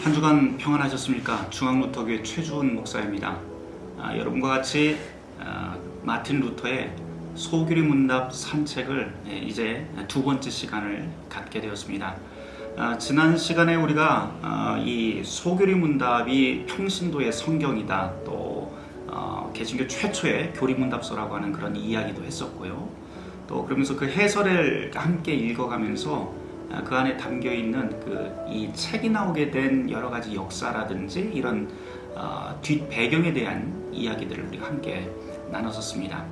한 주간 평안하셨습니까? 중앙루터교회 최주훈 목사입니다. 여러분과 같이 마틴 루터의 소규리 문답 산책을 이제 두 번째 시간을 갖게 되었습니다. 지난 시간에 우리가 이 소규리 문답이 평신도의 성경이다, 또 개신교 최초의 교리문답서라고 하는 그런 이야기도 했었고요. 또 그러면서 그 해설을 함께 읽어가면서 그 안에 담겨 있는 이 책이 나오게 된 여러 가지 역사라든지 이런 뒷 배경에 대한 이야기들을 우리가 함께 나눴었습니다.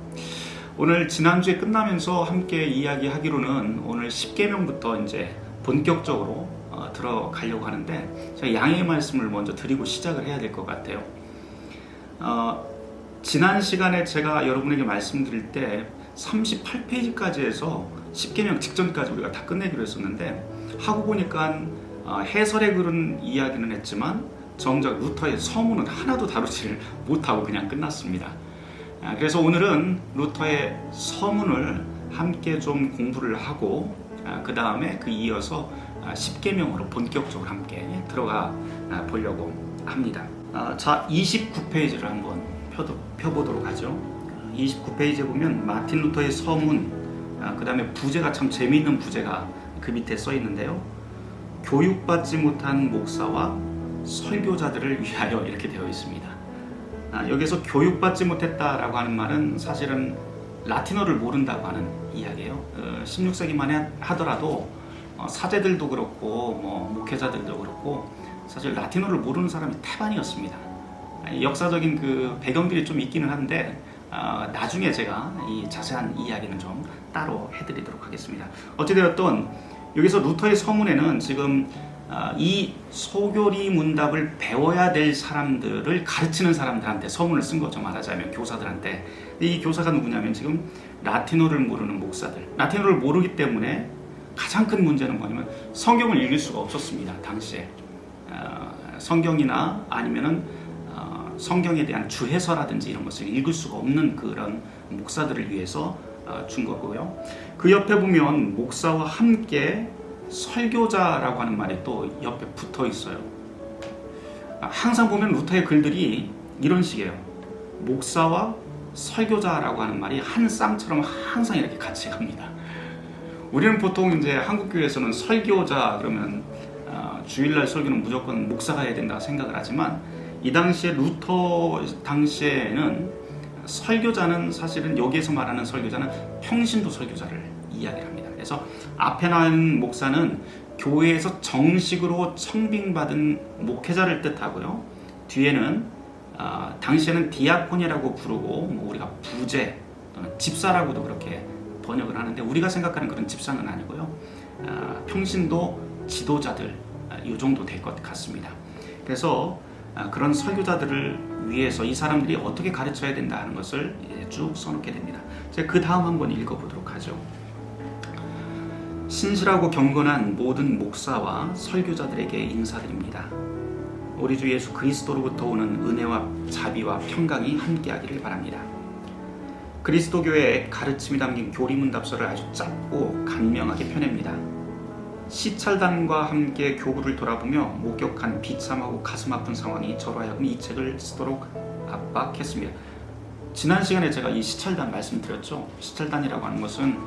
오늘 지난주에 끝나면서 함께 이야기하기로는 오늘 십계명부터 이제 본격적으로 들어가려고 하는데, 제가 양해의 말씀을 먼저 드리고 시작을 해야 될 것 같아요. 지난 시간에 제가 여러분에게 말씀드릴 때 38페이지까지 해서 십계명 직전까지 우리가 다 끝내기로 했었는데, 하고 보니까 해설의 글은 이야기는 했지만 정작 루터의 서문은 하나도 다루지를 못하고 그냥 끝났습니다. 그래서 오늘은 루터의 서문을 함께 좀 공부를 하고 그 다음에 이어서 십계명으로 본격적으로 함께 들어가 보려고 합니다. 자, 29페이지를 한번 펴보도록 하죠. 29페이지에 보면 마틴 루터의 서문, 그 다음에 부제가 참 재미있는 부제가 그 밑에 써 있는데요. 교육받지 못한 목사와 설교자들을 위하여, 이렇게 되어 있습니다. 여기서 교육받지 못했다라고 하는 말은 사실은 라틴어를 모른다고 하는 이야기예요. 16세기만 하더라도 사제들도 그렇고 목회자들도 그렇고 사실 라틴어를 모르는 사람이 태반이었습니다. 역사적인 그 배경들이 좀 있기는 한데 나중에 제가 이 자세한 이야기는 좀 따로 해드리도록 하겠습니다. 어찌되었든 여기서 루터의 서문에는 지금 이 소교리 문답을 배워야 될 사람들을 가르치는 사람들한테 서문을 쓴 거죠. 말하자면 교사들한테. 이 교사가 누구냐면 지금 라틴어를 모르는 목사들. 라틴어를 모르기 때문에 가장 큰 문제는 뭐냐면 성경을 읽을 수가 없었습니다. 당시에 성경이나 아니면은 성경에 대한 주해서라든지 이런 것을 읽을 수가 없는 그런 목사들을 위해서 준 거고요. 그 옆에 보면 목사와 함께 설교자라고 하는 말이 또 옆에 붙어 있어요. 항상 보면 루터의 글들이 이런 식이에요. 목사와 설교자라고 하는 말이 한 쌍처럼 항상 이렇게 같이 갑니다. 우리는 보통 이제 한국교회에서는 설교자 그러면 주일날 설교는 무조건 목사가 해야 된다 생각을 하지만, 이 당시에 루터 당시에는 설교자는 사실은 여기에서 말하는 설교자는 평신도 설교자를 이야기합니다. 그래서 앞에 나온 목사는 교회에서 정식으로 청빙받은 목회자를 뜻하고요. 뒤에는 당시에는 디아콘이라고 부르고 우리가 부제 또는 집사라고도 그렇게 번역을 하는데, 우리가 생각하는 그런 집사는 아니고요. 평신도 지도자들 이 정도 될 것 같습니다. 그래서 그런 설교자들을 위해서 이 사람들이 어떻게 가르쳐야 된다 하는 것을 쭉 써놓게 됩니다. 제가 그 다음 한번 읽어보도록 하죠. 신실하고 경건한 모든 목사와 설교자들에게 인사드립니다. 우리 주 예수 그리스도로부터 오는 은혜와 자비와 평강이 함께하기를 바랍니다. 그리스도교의 가르침이 담긴 교리문답서를 아주 짧고 간명하게 펴냅니다. 시찰단과 함께 교구를 돌아보며 목격한 비참하고 가슴 아픈 상황이 저로 하여금 이 책을 쓰도록 압박했습니다. 지난 시간에 제가 이 시찰단 말씀드렸죠. 시찰단이라고 하는 것은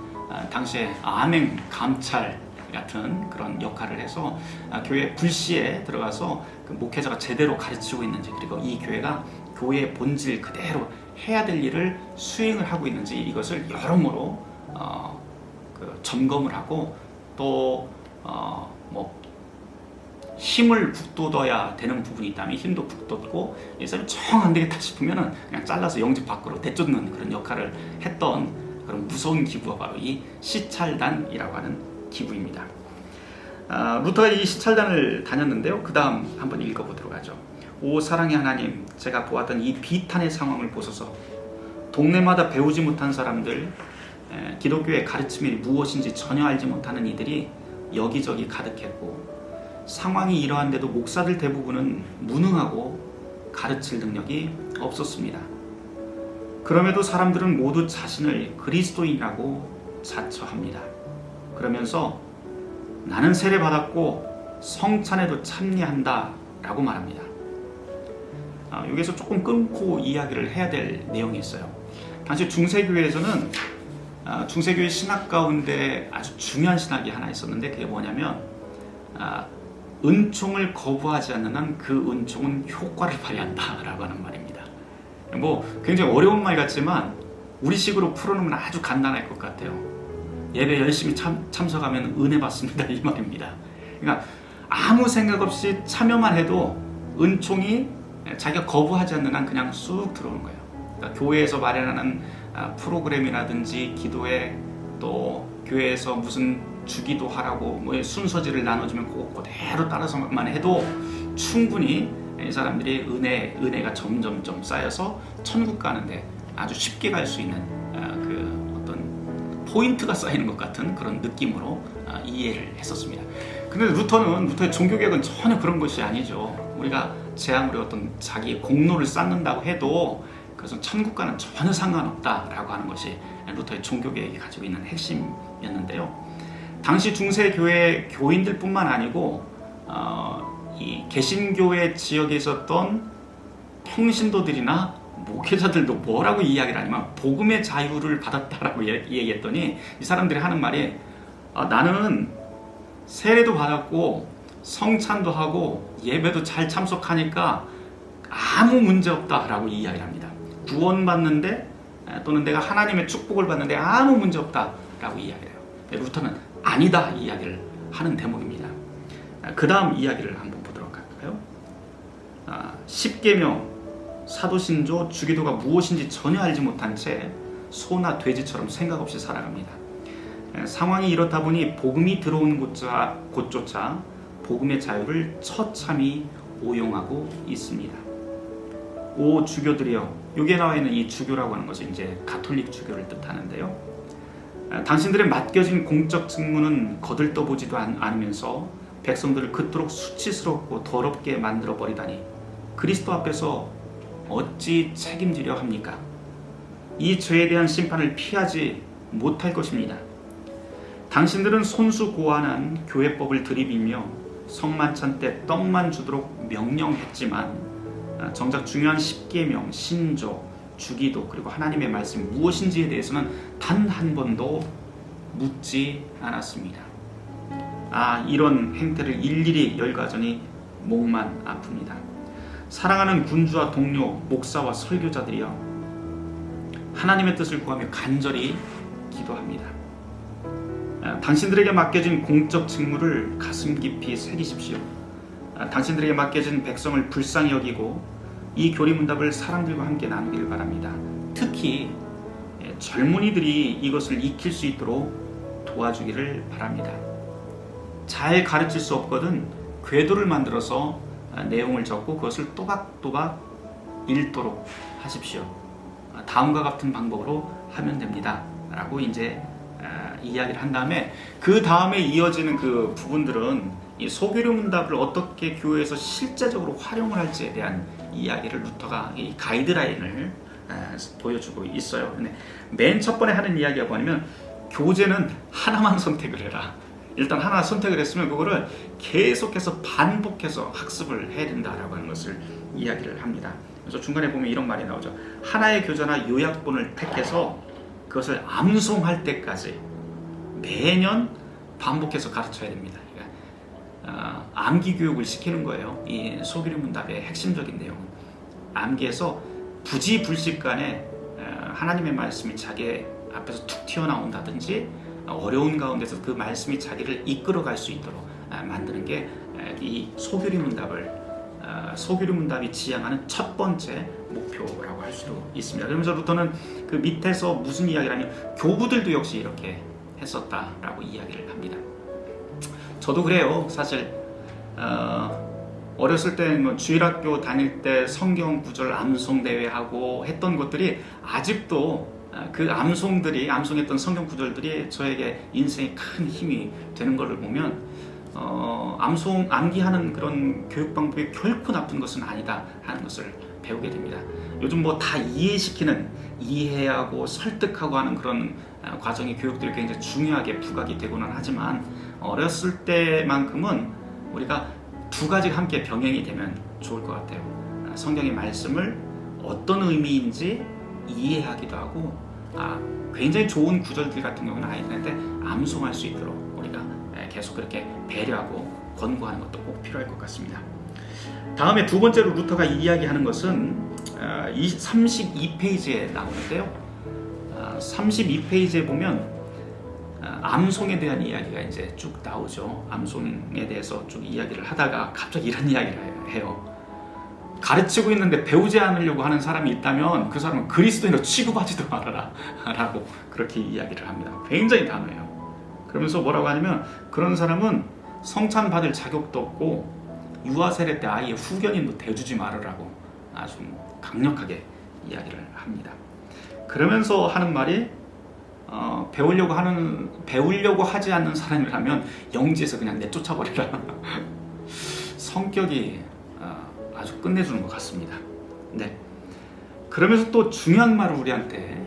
당시에 암행 감찰 같은 그런 역할을 해서 교회 불시에 들어가서 그 목회자가 제대로 가르치고 있는지, 그리고 이 교회가 교회의 본질 그대로 해야 될 일을 수행을 하고 있는지, 이것을 여러모로 점검을 하고 또 힘을 북돋아야 되는 부분이 있다면 힘도 북돋고, 이 사람이 정 안 되겠다 싶으면 그냥 잘라서 영집 밖으로 내쫓는 그런 역할을 했던 그런 무서운 기부가 바로 이 시찰단이라고 하는 기부입니다. 루터가 이 시찰단을 다녔는데요. 그 다음 한번 읽어보도록 하죠. 오 사랑의 하나님, 제가 보았던 이 비탄의 상황을 보소서. 동네마다 배우지 못한 사람들, 기독교의 가르침이 무엇인지 전혀 알지 못하는 이들이 여기저기 가득했고, 상황이 이러한데도 목사들 대부분은 무능하고 가르칠 능력이 없었습니다. 그럼에도 사람들은 모두 자신을 그리스도인이라고 자처합니다. 그러면서 나는 세례받았고 성찬에도 참여한다 라고 말합니다. 여기서 조금 끊고 이야기를 해야 될 내용이 있어요. 당시 중세교회에서는 중세교회 신학 가운데 아주 중요한 신학이 하나 있었는데, 그게 뭐냐면 은총을 거부하지 않는 한 그 은총은 효과를 발휘한다 라고 하는 말입니다. 뭐 굉장히 어려운 말 같지만 우리식으로 풀어놓으면 아주 간단할 것 같아요. 예배 열심히 참석하면 은혜 받습니다, 이 말입니다. 그러니까 아무 생각 없이 참여만 해도 은총이 자기가 거부하지 않는 한 그냥 쑥 들어오는 거예요. 그러니까 교회에서 마련하는 프로그램이라든지 기도회, 또 교회에서 무슨 주기도 하라고 뭐 순서지를 나눠주면 그대로 따라서만 해도 충분히 이 사람들이 은혜가 점점점 쌓여서 천국 가는데 아주 쉽게 갈 수 있는 그 어떤 포인트가 쌓이는 것 같은 그런 느낌으로 이해를 했었습니다. 근데 루터의 종교개혁은 전혀 그런 것이 아니죠. 우리가 제 아무리 어떤 자기의 공로를 쌓는다고 해도 그것은 천국 가는 전혀 상관없다라고 하는 것이 루터의 종교개혁이 가지고 있는 핵심이었는데요. 당시 중세교회 교인들뿐만 아니고 이 개신교회 지역에 있었던 평신도들이나 목회자들도 뭐라고 이야기를 하냐면 복음의 자유를 받았다라고 얘기했더니 이 사람들이 하는 말이 나는 세례도 받았고 성찬도 하고 예배도 잘 참석하니까 아무 문제 없다라고 이야기를 합니다. 구원받는데 또는 내가 하나님의 축복을 받는데 아무 문제 없다라고 이야기를 해요. 루터는 아니다 이 이야기를 하는 대목입니다. 그 다음 이야기를 한번 보도록 할까요? 십계명, 사도신조, 주기도가 무엇인지 전혀 알지 못한 채 소나 돼지처럼 생각 없이 살아갑니다. 상황이 이렇다 보니 복음이 들어오는 곳조차 복음의 자유를 처참히 오용하고 있습니다. 오 주교들이여, 여기에 나와 있는 이 주교라고 하는 것은 이제 가톨릭 주교를 뜻하는데요. 당신들의 맡겨진 공적 직무는 거들떠보지도 않으면서 백성들을 그토록 수치스럽고 더럽게 만들어 버리다니 그리스도 앞에서 어찌 책임지려 합니까? 이 죄에 대한 심판을 피하지 못할 것입니다. 당신들은 손수고안한 교회법을 들이밀며 성만찬 때 떡만 주도록 명령했지만 정작 중요한 십계명, 신조, 주기도 그리고 하나님의 말씀이 무엇인지에 대해서는 단 한 번도 묻지 않았습니다. 이런 행태를 일일이 열거하자니 목만 아픕니다. 사랑하는 군주와 동료, 목사와 설교자들이여, 하나님의 뜻을 구하며 간절히 기도합니다. 당신들에게 맡겨진 공적 직무를 가슴 깊이 새기십시오. 당신들에게 맡겨진 백성을 불쌍히 여기고 이 교리문답을 사람들과 함께 나누기를 바랍니다. 특히 젊은이들이 이것을 익힐 수 있도록 도와주기를 바랍니다. 잘 가르칠 수 없거든 궤도를 만들어서 내용을 적고 그것을 또박또박 읽도록 하십시오. 다음과 같은 방법으로 하면 됩니다 라고 이제 이야기를 한 다음에 그 다음에 이어지는 그 부분들은 이 소교류 문답을 어떻게 교회에서 실제적으로 활용을 할지에 대한 이야기를 루터가 이 가이드라인을 보여주고 있어요. 근데 맨 첫 번에 하는 이야기가 뭐냐면 교재는 하나만 선택을 해라. 일단 하나 선택을 했으면 그거를 계속해서 반복해서 학습을 해야 된다라고 하는 것을 이야기를 합니다. 그래서 중간에 보면 이런 말이 나오죠. 하나의 교재나 요약본을 택해서 그것을 암송할 때까지 매년 반복해서 가르쳐야 됩니다. 암기 교육을 시키는 거예요. 이 소교류 문답의 핵심적인 내용은 암기에서 부지불식간에 하나님의 말씀이 자기 앞에서 툭 튀어나온다든지 어려운 가운데서 그 말씀이 자기를 이끌어갈 수 있도록 만드는 게 이 소교류 문답이 지향하는 첫 번째 목표라고 할 수도 있습니다. 그러면서 루터는 그 밑에서 무슨 이야기를 하냐면 교부들도 역시 이렇게 했었다라고 이야기를 합니다. 저도 그래요. 사실 어렸을 때 뭐 주일학교 다닐 때 성경 구절 암송 대회하고 했던 것들이 아직도 그 암송했던 성경 구절들이 저에게 인생에 큰 힘이 되는 것을 보면 암기하는 그런 교육 방법이 결코 나쁜 것은 아니다 하는 것을 배우게 됩니다. 요즘 뭐 다 이해하고 설득하고 하는 그런 과정의 교육들이 굉장히 중요하게 부각이 되고는 하지만 어렸을 때만큼은 우리가 두 가지가 함께 병행이 되면 좋을 것 같아요. 성경의 말씀을 어떤 의미인지 이해하기도 하고 굉장히 좋은 구절들 같은 경우는 아이들한테 암송할 수 있도록 우리가 계속 그렇게 배려하고 권고하는 것도 꼭 필요할 것 같습니다. 다음에 두 번째로 루터가 이야기하는 것은 32페이지에 나오는데요. 32페이지에 보면 암송에 대한 이야기가 이제 쭉 나오죠. 암송에 대해서 쭉 이야기를 하다가 갑자기 이런 이야기를 해요. 가르치고 있는데 배우지 않으려고 하는 사람이 있다면 그 사람은 그리스도인으로 취급하지도 말아라 라고 그렇게 이야기를 합니다. 굉장히 단호해요. 그러면서 뭐라고 하냐면 그런 사람은 성찬 받을 자격도 없고 유아 세례 때 아이의 후견인도 대주지 말으라고 아주 강력하게 이야기를 합니다. 그러면서 하는 말이 배우려고 하지 않는 사람이라면 영지에서 그냥 내쫓아버리라. 성격이 아주 끝내주는 것 같습니다. 네. 그러면서 또 중요한 말을 우리한테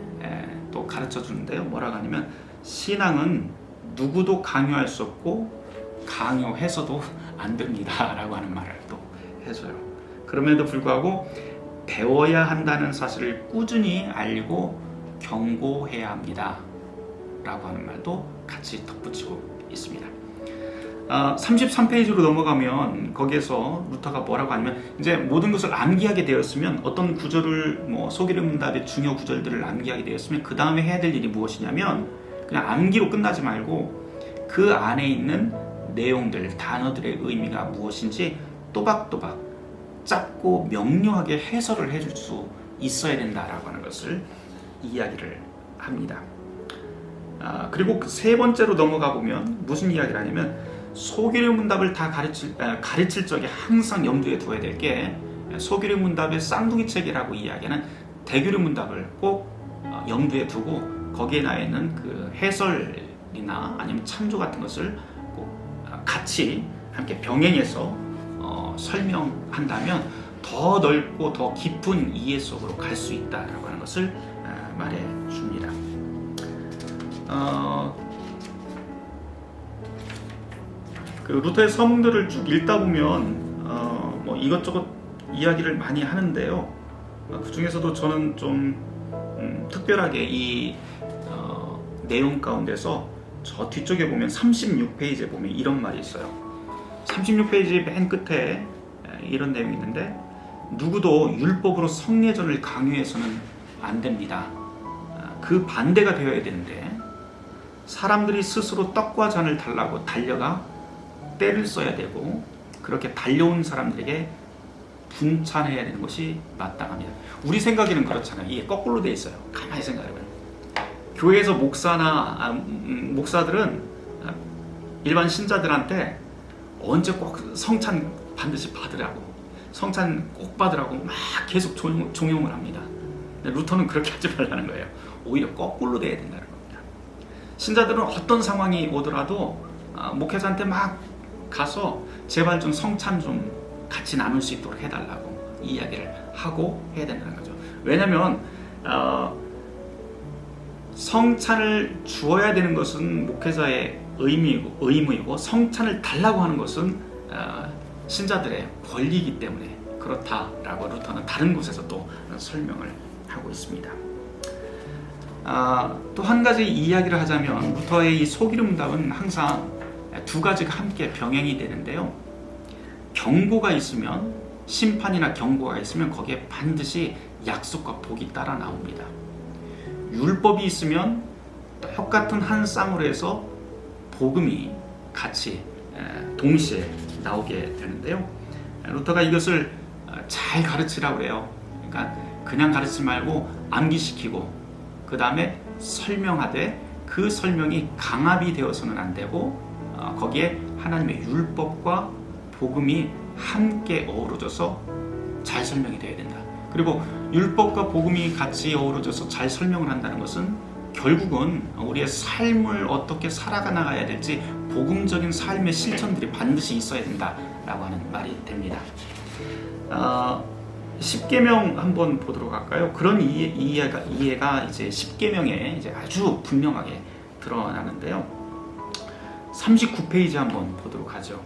또 가르쳐 주는데요. 뭐라고 하냐면 신앙은 누구도 강요할 수 없고 강요해서도 안 됩니다 라고 하는 말을 또 해줘요. 그럼에도 불구하고 배워야 한다는 사실을 꾸준히 알고 경고해야 합니다 라고 하는 말도 같이 덧붙이고 있습니다. 33페이지로 넘어가면 거기에서 루터가 뭐라고 하냐면 이제 모든 것을 암기하게 되었으면 어떤 구절을 소기름 문답의 중요 구절들을 암기하게 되었으면 그 다음에 해야 될 일이 무엇이냐면 그냥 암기로 끝나지 말고 그 안에 있는 내용들, 단어들의 의미가 무엇인지 또박또박 짧고 명료하게 해설을 해줄 수 있어야 된다라고 하는 것을 이야기를 합니다. 그리고 세 번째로 넘어가 보면 무슨 이야기를 하냐면 소기름 문답을 다 가르칠 적에 항상 염두에 두어야 될 게 소기름 문답의 쌍둥이 책이라고 이야기하는 대규름 문답을 꼭 염두에 두고 거기에 나와 있는 그 해설이나 아니면 참조 같은 것을 꼭 같이 함께 병행해서 설명한다면 더 넓고 더 깊은 이해 속으로 갈 수 있다라고 하는 것을 말해 줍니다. 그 루터의 서문들을 쭉 읽다 보면 이것저것 이야기를 많이 하는데요. 그 중에서도 저는 좀 특별하게 이 내용 가운데서 저 뒤쪽에 보면 36페이지에 보면 이런 말이 있어요. 36페이지 맨 끝에 이런 내용이 있는데 누구도 율법으로 성례전을 강요해서는 안 됩니다. 그 반대가 되어야 되는데 사람들이 스스로 떡과 잔을 달라고 달려가 때를 써야 되고 그렇게 달려온 사람들에게 분찬해야 되는 것이 마땅합니다. 우리 생각에는 그렇잖아요. 이게 거꾸로 돼 있어요. 가만히 생각해봐요. 교회에서 목사들은 일반 신자들한테 언제 꼭 성찬 반드시 받으라고 성찬 꼭 받으라고 막 계속 종용을 합니다. 근데 루터는 그렇게 하지 말라는 거예요. 오히려 거꾸로 돼야 된다는 겁니다. 신자들은 어떤 상황이 오더라도 목회자한테 막 가서 제발 좀 성찬 좀 같이 나눌 수 있도록 해달라고 이야기를 하고 해야 된다는 거죠. 왜냐하면 성찬을 주어야 되는 것은 목회자의 의무이고 성찬을 달라고 하는 것은 신자들의 권리이기 때문에 그렇다라고 루터는 다른 곳에서 또 설명을 하고 있습니다. 또 한 가지 이야기를 하자면 루터의 이 소기름 문답은 항상 두 가지가 함께 병행이 되는데요. 경고가 있으면 심판이나 경고가 있으면 거기에 반드시 약속과 복이 따라 나옵니다. 율법이 있으면 똑같은 한 쌍으로해서 복음이 같이 동시에 나오게 되는데요. 루터가 이것을 잘 가르치라고 해요. 그러니까 그냥 가르치지 말고 암기시키고 그 다음에 설명하되 그 설명이 강압이 되어서는 안 되고 거기에 하나님의 율법과 복음이 함께 어우러져서 잘 설명이 되어야 된다. 그리고 율법과 복음이 같이 어우러져서 잘 설명을 한다는 것은 결국은 우리의 삶을 어떻게 살아가 나가야 될지 복음적인 삶의 실천들이 반드시 있어야 된다라고 하는 말이 됩니다. 10계명 한번 보도록 할까요? 그런 이해가 이제 10계명에 이제 아주 분명하게 드러나는데요. 39페이지 한번 보도록 하죠.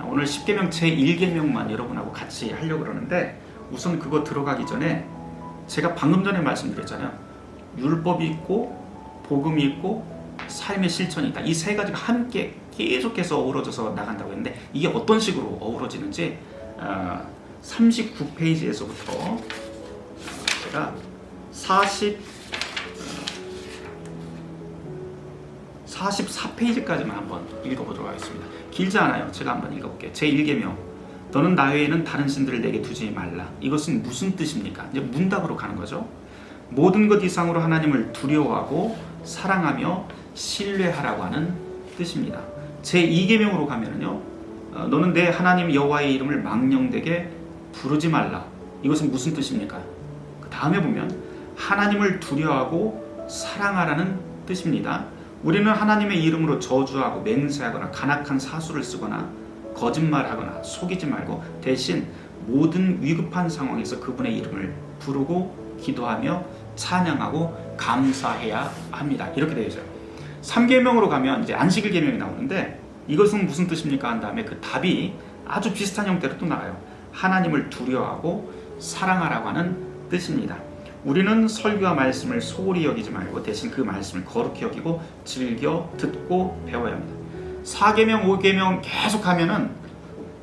오늘 10계명 제1계명만 여러분하고 같이 하려고 그러는데, 우선 그거 들어가기 전에 제가 방금 전에 말씀드렸잖아요. 율법이 있고 복음이 있고 삶의 실천이 있다. 이 세 가지가 함께 계속해서 어우러져서 나간다고 했는데, 이게 어떤 식으로 어우러지는지 39페이지에서부터 제가 44페이지까지만 한번 읽어보도록 하겠습니다. 길지 않아요. 제가 한번 읽어볼게요. 제1계명, 너는 나 외에는 다른 신들을 내게 두지 말라. 이것은 무슨 뜻입니까? 이제 문답으로 가는 거죠. 모든 것 이상으로 하나님을 두려워하고 사랑하며 신뢰하라고 하는 뜻입니다. 제2계명으로 가면은요, 너는 내 하나님 여호와의 이름을 망령되게 부르지 말라. 이것은 무슨 뜻입니까? 그 다음에 보면 하나님을 두려워하고 사랑하라는 뜻입니다. 우리는 하나님의 이름으로 저주하고 맹세하거나 간악한 사수를 쓰거나 거짓말하거나 속이지 말고 대신 모든 위급한 상황에서 그분의 이름을 부르고 기도하며 찬양하고 감사해야 합니다. 이렇게 되어 있어요. 3계명으로 가면 이제 안식일 계명이 나오는데, 이것은 무슨 뜻입니까? 한 다음에 그 답이 아주 비슷한 형태로 또 나와요. 하나님을 두려워하고 사랑하라고 하는 뜻입니다. 우리는 설교와 말씀을 소홀히 여기지 말고 대신 그 말씀을 거룩히 여기고 즐겨 듣고 배워야 합니다. 4계명, 5계명 계속 하면은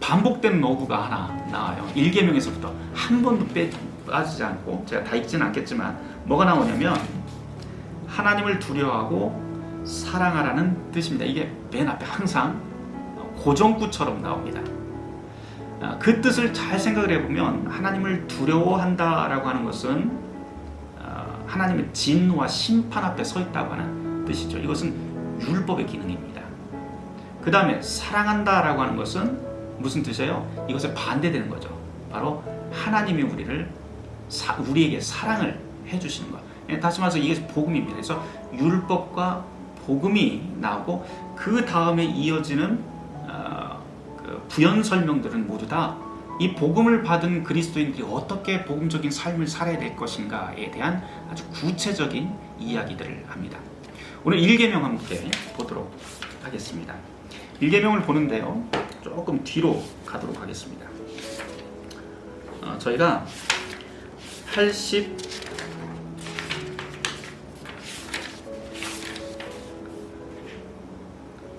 반복되는 어구가 하나 나와요. 1계명에서부터 한 번도 빠지지 않고, 제가 다 읽지는 않겠지만 뭐가 나오냐면 하나님을 두려워하고 사랑하라는 뜻입니다. 이게 맨 앞에 항상 고정구처럼 나옵니다. 그 뜻을 잘 생각을 해보면 하나님을 두려워한다라고 하는 것은 하나님의 진노와 심판 앞에 서 있다고 하는 뜻이죠. 이것은 율법의 기능입니다. 그 다음에 사랑한다라고 하는 것은 무슨 뜻이에요? 이것에 반대되는 거죠. 바로 하나님이 우리에게 사랑을 해주시는 것. 다시 말해서 이게 복음입니다. 그래서 율법과 복음이 나오고 그 다음에 이어지는 부연 설명들은 모두 다 이 복음을 받은 그리스도인들이 어떻게 복음적인 삶을 살아야 될 것인가에 대한 아주 구체적인 이야기들을 합니다. 오늘 1계명 함께 보도록 하겠습니다. 1계명을 보는데요, 조금 뒤로 가도록 하겠습니다. 저희가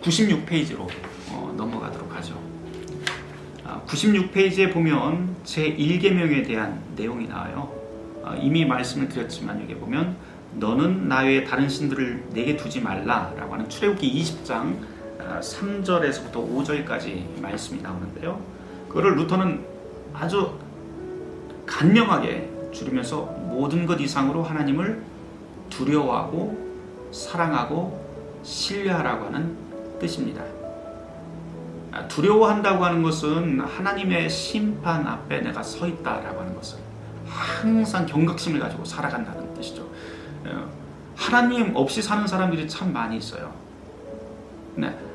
96페이지로 넘어가도록 하죠. 96페이지에 보면 제1계명에 대한 내용이 나와요. 이미 말씀을 드렸지만 여기 보면 너는 나 외에 다른 신들을 내게 두지 말라라고 하는 출애굽기 20장 3절에서부터 5절까지 말씀이 나오는데요. 그거를 루터는 아주 간명하게 줄이면서 모든 것 이상으로 하나님을 두려워하고 사랑하고 신뢰하라고 하는 뜻입니다. 두려워한다고 하는 것은 하나님의 심판 앞에 내가 서 있다라고 하는 것을 항상 경각심을 가지고 살아간다는 뜻이죠. 하나님 없이 사는 사람들이 참 많이 있어요.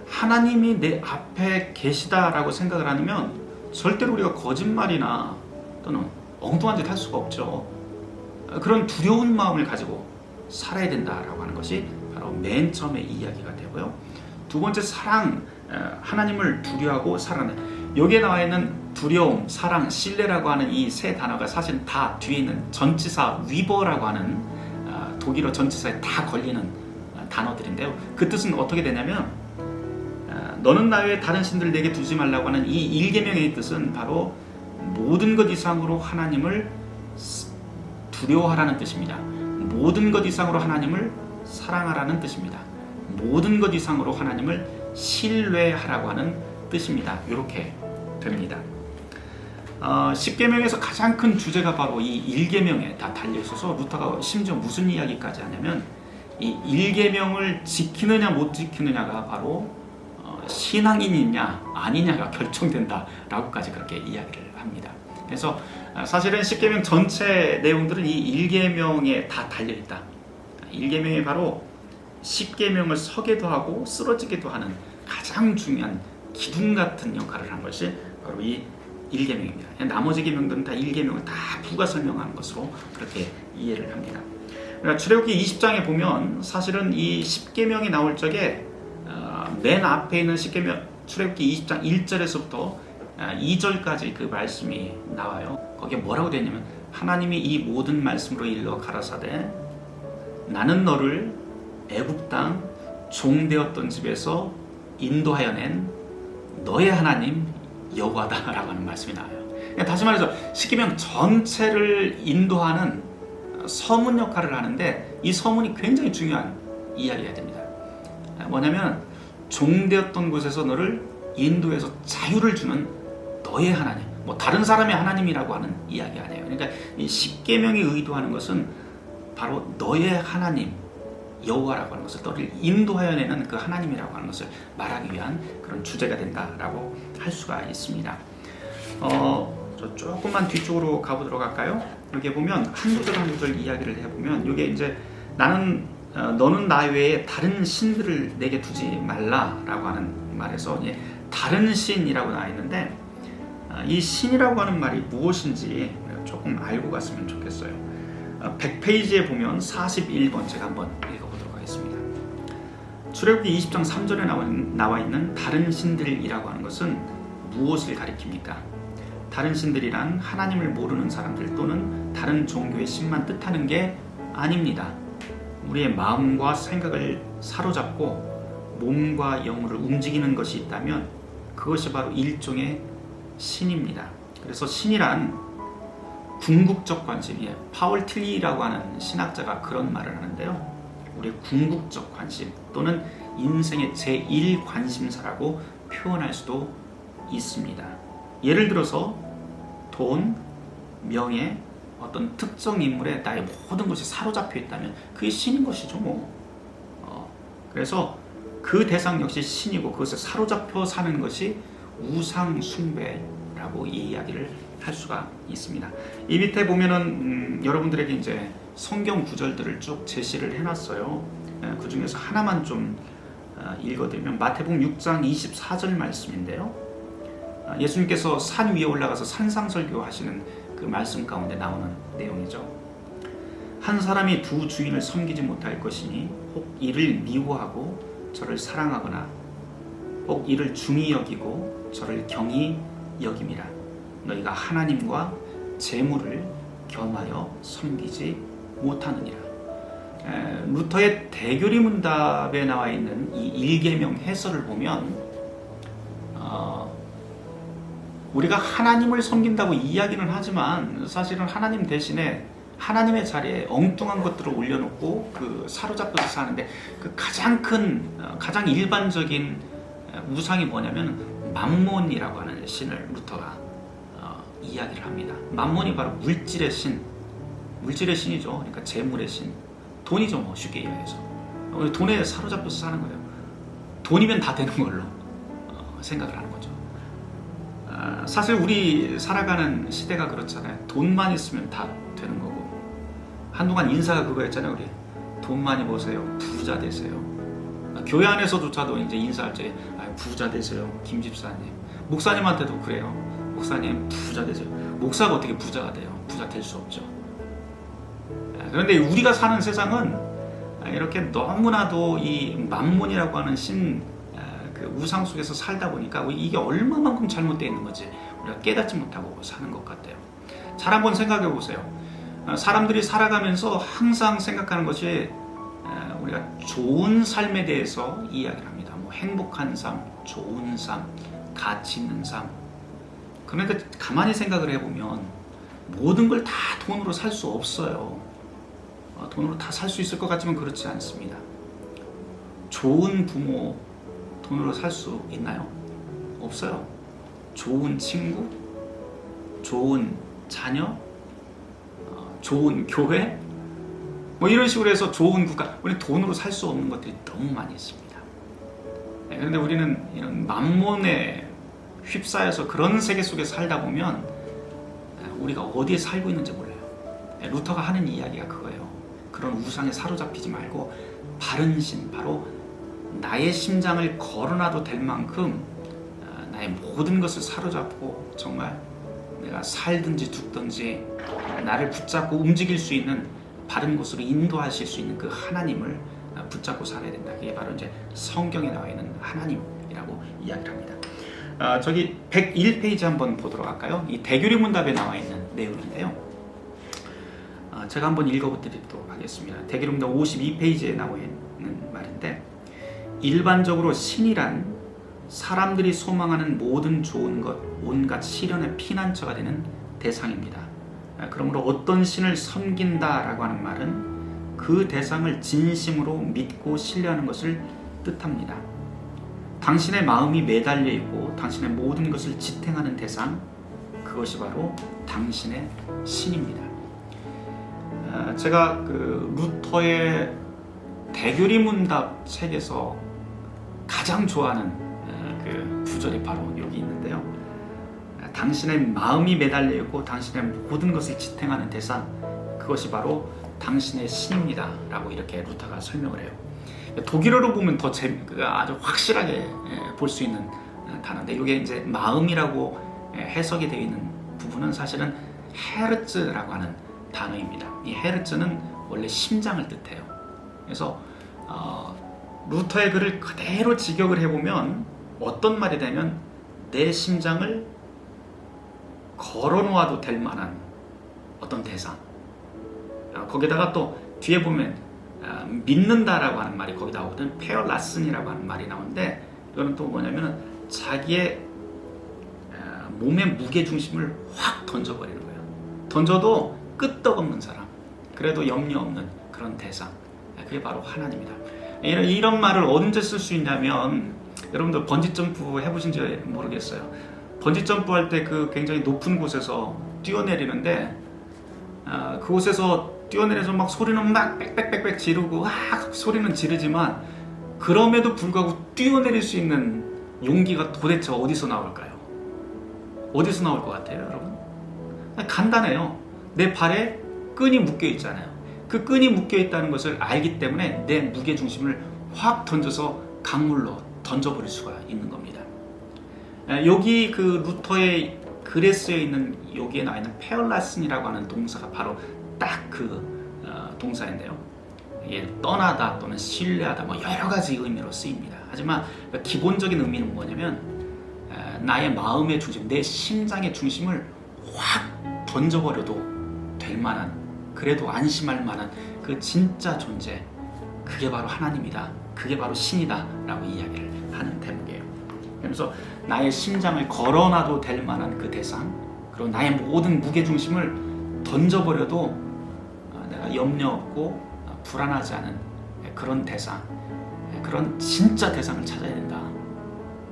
하나님이 내 앞에 계시다라고 생각을 하면 절대로 우리가 거짓말이나 또는 엉뚱한 짓 할 수가 없죠. 그런 두려운 마음을 가지고 살아야 된다라고 하는 것이 바로 맨 처음에 이야기가 되고요. 두 번째, 사랑, 하나님을 두려워하고 사랑하는, 여기에 나와 있는 두려움, 사랑, 신뢰라고 하는 이 세 단어가 사실 다 뒤에 있는 전치사 위버라고 하는 독일어 전치사에 다 걸리는 단어들인데요. 그 뜻은 어떻게 되냐면 너는 나 외에 다른 신들을 내게 두지 말라고 하는 이 1계명의 뜻은 바로 모든 것 이상으로 하나님을 두려워하라는 뜻입니다. 모든 것 이상으로 하나님을 사랑하라는 뜻입니다. 모든 것 이상으로 하나님을 신뢰하라고 하는 뜻입니다. 이렇게 됩니다. 10계명에서 가장 큰 주제가 바로 이 1계명에 다 달려있어서 루터가 심지어 무슨 이야기까지 하냐면 이 1계명을 지키느냐 못 지키느냐가 바로 신앙인이냐 아니냐가 결정된다라고까지 그렇게 이야기를 합니다. 그래서 사실은 10계명 전체 내용들은 이 1계명에 다 달려있다. 1계명이 바로 10계명을 서게도 하고 쓰러지게도 하는 가장 중요한 기둥 같은 역할을 한 것이 바로 이 1계명입니다. 나머지 계명들은 다 1계명을 다 부가 설명하는 것으로 그렇게 이해를 합니다. 그러니까 출애굽기 20장에 보면 사실은 이 10계명이 나올 적에 맨 앞에 있는 10계명 출애굽기 20장 1절에서부터 2절까지 그 말씀이 나와요. 거기에 뭐라고 되어 있냐면 하나님이 이 모든 말씀으로 일러 가라사대 나는 너를 애굽 땅 종되었던 집에서 인도하여 낸 너의 하나님 여호와다 라고 하는 말씀이 나와요. 다시 말해서 십계명 전체를 인도하는 서문 역할을 하는데 이 서문이 굉장히 중요한 이야기가 됩니다. 뭐냐면 종되었던 곳에서 너를 인도해서 자유를 주는 너의 하나님, 뭐 다른 사람의 하나님이라고 하는 이야기 아니에요. 그러니까 이 십계명이 의도하는 것은 바로 너의 하나님 여호와라고 하는 것을 너를 인도하여 내는 그 하나님이라고 하는 것을 말하기 위한 그런 주제가 된다라고 할 수가 있습니다. 저 조금만 뒤쪽으로 가보도록 할까요? 여기 보면 한 구절 한 구절 이야기를 해보면 이게 이제 너는 나 외에 다른 신들을 내게 두지 말라라고 하는 말에서 다른 신이라고 나와 있는데 이 신이라고 하는 말이 무엇인지 조금 알고 갔으면 좋겠어요. 100페이지에 보면 41번 제가 한번 읽어보도록 하겠습니다. 출애굽기 20장 3절에 나와 있는 다른 신들이라고 하는 것은 무엇을 가리킵니까? 다른 신들이란 하나님을 모르는 사람들 또는 다른 종교의 신만 뜻하는 게 아닙니다. 우리의 마음과 생각을 사로잡고 몸과 영혼을 움직이는 것이 있다면 그것이 바로 일종의 신입니다. 그래서 신이란 궁극적 관심이에요. 파월 틸리라고 하는 신학자가 그런 말을 하는데요. 우리의 궁극적 관심 또는 인생의 제1관심사라고 표현할 수도 있습니다. 예를 들어서 돈, 명예, 어떤 특정 인물에 나의 모든 것이 사로잡혀 있다면 그게 신인 것이죠. 그래서 그 대상 역시 신이고 그것에 사로잡혀 사는 것이 우상 숭배라고 이 이야기를 할 수가 있습니다. 이 밑에 보면은 여러분들에게 이제 성경 구절들을 쭉 제시를 해놨어요. 그 중에서 하나만 좀 읽어드리면 마태복음 6장 24절 말씀인데요. 예수님께서 산 위에 올라가서 산상설교 하시는 그 말씀 가운데 나오는 내용이죠. 한 사람이 두 주인을 섬기지 못할 것이니 혹 이를 미워하고 저를 사랑하거나 혹 이를 중히 여기고 저를 경히 여김이라. 너희가 하나님과 재물을 겸하여 섬기지 못하느니라. 루터의 대교리 문답에 나와 있는 이 일계명 해설을 보면 우리가 하나님을 섬긴다고 이야기는 하지만 사실은 하나님 대신에 하나님의 자리에 엉뚱한 것들을 올려놓고 그 사로잡혀서 사는데 그 가장 일반적인 우상이 뭐냐면 맘몬이라고 하는 신을 루터가 이야기를 합니다. 맘몬이 바로 물질의 신이죠. 그러니까 재물의 신, 돈이죠. 뭐 쉽게 이야기해서 돈에 사로잡혀서 사는 거예요. 돈이면 다 되는 걸로 생각을 하는 거죠. 사실 우리 살아가는 시대가 그렇잖아요. 돈만 있으면 다 되는 거고 한동안 인사가 그거였잖아요. 우리 돈 많이 버세요, 부자 되세요. 교회 안에서조차도 이제 인사할 때 부자 되세요, 김 집사님. 목사님한테도 그래요. 목사님 부자 되세요. 목사가 어떻게 부자가 돼요? 부자 될 수 없죠. 그런데 우리가 사는 세상은 이렇게 너무나도 이 맘몬이라고 하는 그 우상 속에서 살다 보니까 이게 얼마만큼 잘못되어 있는 건지 우리가 깨닫지 못하고 사는 것 같아요. 잘 한번 생각해 보세요. 사람들이 살아가면서 항상 생각하는 것이 우리가 좋은 삶에 대해서 이야기를 합니다. 뭐 행복한 삶, 좋은 삶, 가치 있는 삶. 그런데 가만히 생각을 해보면 모든 걸 다 돈으로 살 수 없어요. 돈으로 다 살 수 있을 것 같지만 그렇지 않습니다. 좋은 부모 돈으로 살 수 있나요? 없어요. 좋은 친구, 좋은 자녀, 좋은 교회, 뭐 이런 식으로 해서 좋은 국가, 우리 돈으로 살 수 없는 것들이 너무 많이 있습니다. 그런데 우리는 이런 맘몬에 휩싸여서 그런 세계 속에 살다 보면 우리가 어디에 살고 있는지 몰라요. 루터가 하는 이야기가 그거예요. 그런 우상에 사로잡히지 말고 바른 신, 바로 나의 심장을 걸어놔도 될 만큼 나의 모든 것을 사로잡고 정말 내가 살든지 죽든지 나를 붙잡고 움직일 수 있는 바른 곳으로 인도하실 수 있는 그 하나님을 붙잡고 살아야 된다. 그게 바로 이제 성경에 나와 있는 하나님이라고 이야기를 합니다. 저기 101페이지 한번 보도록 할까요? 이 대규리 문답에 나와 있는 내용인데요. 제가 한번 읽어드리도록 하겠습니다. 대규리 문답 52페이지에 나와 있는 말인데, 일반적으로 신이란 사람들이 소망하는 모든 좋은 것, 온갖 시련의 피난처가 되는 대상입니다. 그러므로 어떤 신을 섬긴다라고 하는 말은 그 대상을 진심으로 믿고 신뢰하는 것을 뜻합니다. 당신의 마음이 매달려 있고 당신의 모든 것을 지탱하는 대상, 그것이 바로 당신의 신입니다. 제가 그 루터의 대교리 문답 책에서 가장 좋아하는 그 구절이 바로 여기 있는데요. 당신의 마음이 매달려 있고 당신의 모든 것을 지탱하는 대상, 그것이 바로 당신의 신입니다 라고 이렇게 루터가 설명을 해요. 독일어로 보면 더 아주 확실하게 볼 수 있는 단어인데, 이게 이제 마음이라고 해석이 되어 있는 부분은 사실은 헤르츠라고 하는 단어입니다. 이 헤르츠는 원래 심장을 뜻해요. 그래서 루터의 글을 그대로 직역을 해보면 어떤 말이 되면 내 심장을 걸어놓아도 될 만한 어떤 대상, 거기다가 또 뒤에 보면 믿는다라고 하는 말이 거기 나오거든. 페어라슨이라고 하는 말이 나오는데, 이거는 또 뭐냐면은 자기의 몸의 무게 중심을 확 던져버리는 거예요. 던져도 끄떡없는 사람, 그래도 염려 없는 그런 대상, 그게 바로 하나님이다. 이런 말을 언제 쓸 수 있냐면, 여러분들 번지점프 해보신지 모르겠어요. 번지점프 할 때 그 굉장히 높은 곳에서 뛰어내리는데, 그곳에서 뛰어내려서 막 소리는 막 빽빽빽빽 지르고 소리는 지르지만, 그럼에도 불구하고 뛰어내릴 수 있는 용기가 도대체 어디서 나올까요? 어디서 나올 것 같아요, 여러분? 간단해요. 내 발에 끈이 묶여 있잖아요. 그 끈이 묶여 있다는 것을 알기 때문에 내 무게 중심을 확 던져서 강물로 던져버릴 수가 있는 겁니다. 여기 그 루터의 글에 쓰여 있는, 여기에 나와 있는 페얼라슨이라고 하는 동사가 바로 딱 그 동사인데요. 이게 떠나다 또는 신뢰하다 뭐 여러 가지 의미로 쓰입니다. 하지만 기본적인 의미는 뭐냐면, 나의 마음의 중심, 내 심장의 중심을 확 던져버려도 될 만한, 그래도 안심할 만한 그 진짜 존재, 그게 바로 하나님이다, 그게 바로 신이다 라고 이야기를 하는 대목이에요. 그래서 나의 심장을 걸어놔도 될 만한 그 대상, 그리고 나의 모든 무게중심을 던져버려도 내가 염려 없고 불안하지 않은 그런 대상, 그런 진짜 대상을 찾아야 된다.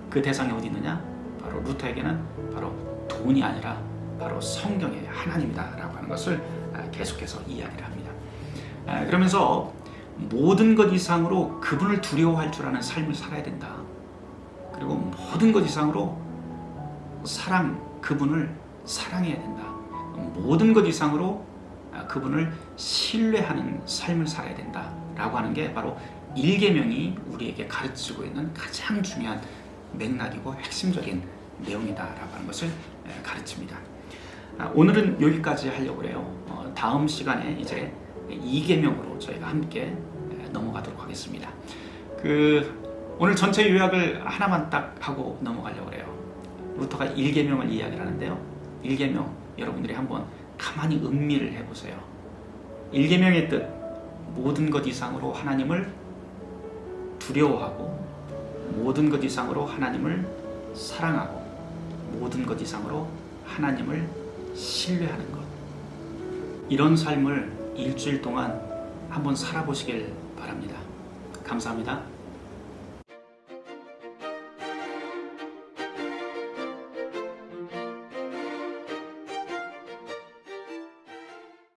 그 대상이 어디 있느냐? 바로 루터에게는 바로 돈이 아니라 바로 성경의 하나님이다 라고 하는 것을 계속해서 이야기를 합니다. 그러면서 모든 것 이상으로 그분을 두려워할 줄 아는 삶을 살아야 된다. 그리고 모든 것 이상으로 그분을 사랑해야 된다. 모든 것 이상으로 그분을 신뢰하는 삶을 살아야 된다 라고 하는 게 바로 1계명이 우리에게 가르치고 있는 가장 중요한 맥락이고 핵심적인 내용이다 라고 하는 것을 가르칩니다. 오늘은 여기까지 하려고 해요. 다음 시간에 이제 2계명으로 저희가 함께 넘어가도록 하겠습니다. 오늘 전체 요약을 하나만 딱 하고 넘어가려고 해요. 루터가 1계명을 이야기를 하는데요. 1계명 여러분들이 한번 가만히 음미를 해보세요. 1계명의 뜻, 모든 것 이상으로 하나님을 두려워하고, 모든 것 이상으로 하나님을 사랑하고, 모든 것 이상으로 하나님을 신뢰하는 것. 이런 삶을 일주일 동안 한번 살아보시길 바랍니다. 감사합니다.